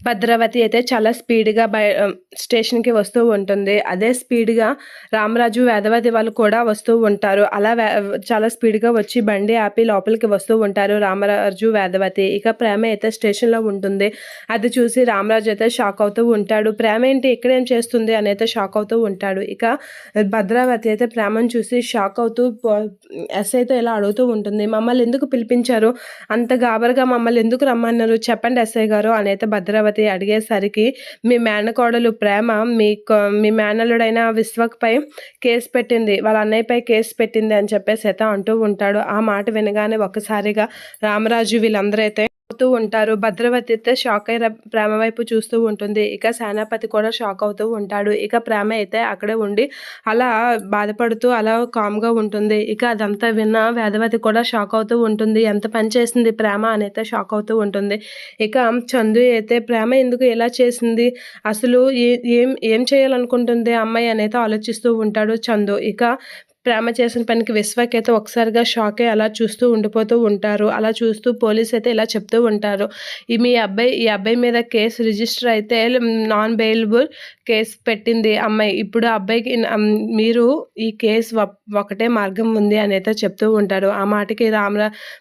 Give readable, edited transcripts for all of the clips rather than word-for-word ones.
భద్రావతి అయితే చాలా స్పీడ్‌గా స్టేషన్‌కి వస్తూ ఉంటుంది. అదే స్పీడ్‌గా రామరాజు, వేదవతి వాళ్ళు కూడా వస్తూ ఉంటారు. అలా చాలా స్పీడ్‌గా వచ్చి బండి ఆపి లోపలికి వస్తూ ఉంటారు రామరాజు, వేదవతి. ఇక ప్రేమ అయితే స్టేషన్‌లో ఉంటుంది. అది చూసి రామరాజు అయితే షాక్ అవుతూ ఉంటాడు. ప్రేమ ఏంటి ఇక్కడేం చేస్తుంది అని అయితే షాక్ అవుతూ ఉంటాడు. ఇక భద్రావతి అయితే ప్రేమను చూసి షాక్ అవుతూ ఎస్ఐతో ఇలా అడుగుతూ ఉంటుంది. మమ్మల్ని ఎందుకు పిలిపించారు? అంత గాబరాగా మమ్మల్ని ఎందుకు రమ్మన్నారు? చెప్పండి ఎస్ఐ గారు అని అయితే భద్రావతి అడిగేసరికి మీ మేనకోడలు ప్రేమ మీ మేనల్లుడైన విశ్వక్‌పై కేసు పెట్టింది. వాళ్ళ అన్నయ్యపై కేసు పెట్టింది అని చెప్పేసి అయితే అంటూ ఉంటాడు. ఆ మాట వినగానే ఒక్కసారిగా రామరాజు వీళ్ళందరూ అయితే అవుతూ ఉంటారు. భద్రావతి అయితే షాక్ అయ్యి ప్రేమ వైపు చూస్తూ ఉంటుంది. ఇక సేనాపతి కూడా షాక్ అవుతూ ఉంటాడు. ఇక ప్రేమ అయితే అక్కడే ఉండి అలా బాధపడుతూ అలా కామ్‌గా ఉంటుంది. ఇక అదంతా విన్న వేదవతి కూడా షాక్ అవుతూ ఉంటుంది. ఎంత పని చేసింది ప్రేమ అని అయితే షాక్ అవుతూ ఉంటుంది. ఇక చందు అయితే ప్రేమ ఎందుకు ఇలా చేసింది? అసలు ఏం ఏం చేయాలనుకుంటుంది ఆ అమ్మాయి అని అయితే ఆలోచిస్తూ ఉంటాడు చందు. ఇక ప్రేమ చేసిన పనికి విశ్వక్ అయితే ఒకసారిగా షాక్ అయ్యి అలా చూస్తూ ఉండిపోతూ ఉంటారు. అలా చూస్తూ పోలీస్ అయితే ఇలా చెప్తూ ఉంటారు. ఈ అబ్బాయి మీద కేసు రిజిస్టర్ అయితే నాన్ బెయిలబుల్ కేసు పెట్టింది అమ్మాయి. ఇప్పుడు ఆ అబ్బాయికి మీరు ఈ కేసు ఒకటే మార్గం ఉంది అని అయితే చెప్తూ ఉంటారు. ఆ మాటకి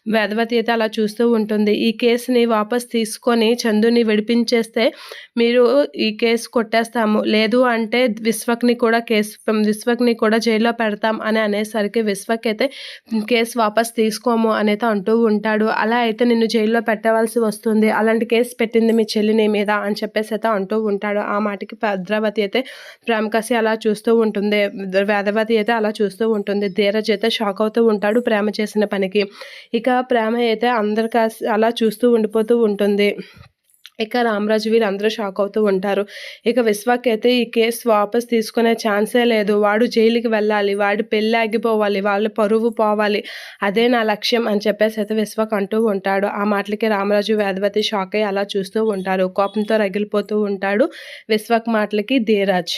వేదవతి అయితే అలా చూస్తూ ఉంటుంది. ఈ కేసుని వాపస్ తీసుకొని చందుని విడిపించేస్తే మీరు ఈ కేసు కొట్టేస్తాము. లేదు అంటే విశ్వక్‌ని కూడా జైల్లో పెడతాం అని అనేసరికి విశ్వక్ అయితే కేసు వాపస్ తీసుకోము అనైతే అంటూ ఉంటాడు. అలా అయితే నిన్ను జైల్లో పెట్టవలసి వస్తుంది. అలాంటి కేసు పెట్టింది మీ చెల్లి నీ మీద అని చెప్పేసి అయితే అంటూ ఉంటాడు. ఆ మాటకి భద్రావతి అయితే ప్రేమకసి అలా చూస్తూ ఉంటుంది. వేదవతి అయితే అలా చూస్తూ ఉంటుంది. ధీరజ్ అయితే షాక్ అవుతూ ఉంటాడు ప్రేమ చేసిన పనికి. ఇక ప్రేమ అయితే అందరికీ అలా చూస్తూ ఉండిపోతూ ఉంటుంది. ఇక రామరాజు వీళ్ళందరూ షాక్ అవుతూ ఉంటారు. ఇక విశ్వక్ అయితే ఈ కేసు వాపస్ తీసుకునే ఛాన్సే లేదు. వాడు జైలుకి వెళ్ళాలి. వాడి పెళ్లి ఆగిపోవాలి. వాళ్ళ పరువు పోవాలి. అదే నా లక్ష్యం అని చెప్పేసి అయితే విశ్వక్ అంటూ ఉంటాడు. ఆ మాటలకి రామరాజు, వేదవతి షాక్ అయ్యి అలా చూస్తూ ఉంటారు. కోపంతో రగిలిపోతూ ఉంటాడు విశ్వక్ మాటలకి ధీరజ్.